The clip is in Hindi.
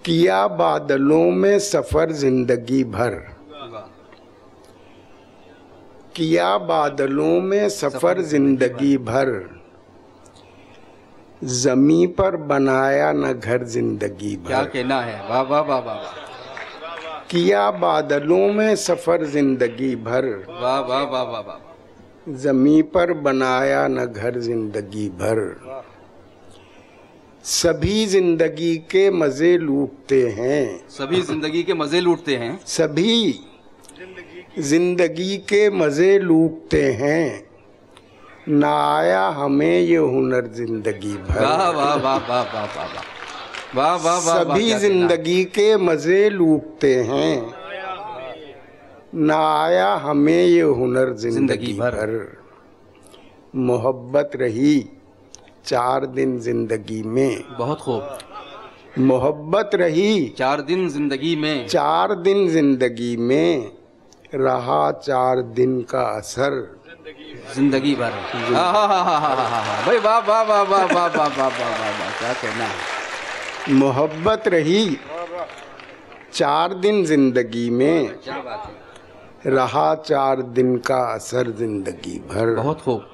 किया बादलों में सफर जिंदगी भर, किया बादलों में सफर जिंदगी भर, जमी पर बनाया न घर जिंदगी भर। क्या कहना है, वाह वाह वाह वाह। किया बादलों में सफर जिंदगी भर, वाह वाह वाह वाह वाह। जमी पर बनाया न घर जिंदगी भर। सभी जिंदगी के मजे लूटते हैं, सभी जिंदगी के मजे लूटते हैं, सभी जिंदगी के मजे लूटते हैं, ना आया हमें ये हुनर जिंदगी भर। वाह वाह वाह वाह वाह वाह वाह वाह वाह। सभी जिंदगी के मजे लूटते हैं, ना आया हमें ये हुनर जिंदगी भर। मोहब्बत रही 4 दिन जिंदगी में, बहुत खूब। मोहब्बत रही 4 दिन जिंदगी में, 4 दिन जिंदगी में, रहा 4 दिन का असर जिंदगी भर। भाई वाह वाह वाह वाह वाह वाह वाह वाह वाह। क्या कहना है। मोहब्बत रही 4 दिन जिंदगी में, क्या बात है। रहा 4 दिन का असर जिंदगी भर। बहुत खूब।